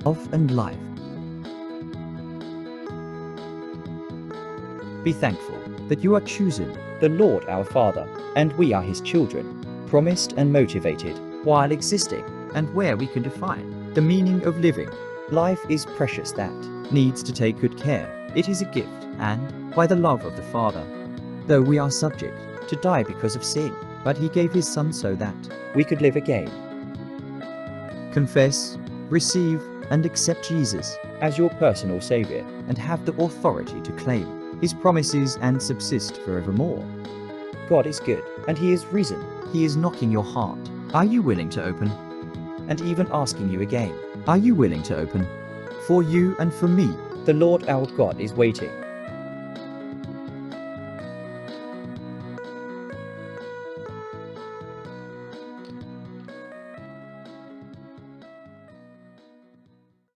love and life. Be thankful that you are chosen, the Lord our Father, and we are His children, promised and motivated. while existing, and where we can define the meaning of living. Life is precious that Needs to take good care. It is a gift, and by the love of the Father. Though we are subject to die because of sin, but He gave His Son so that we could live again. confess, receive, and accept Jesus As your personal Savior, and have the authority to claim His promises and subsist forevermore. God is good, and He is risen, He is knocking your heart. Are you willing to open? and even asking you again. Are you willing to open? For you and for me. The Lord our God is waiting.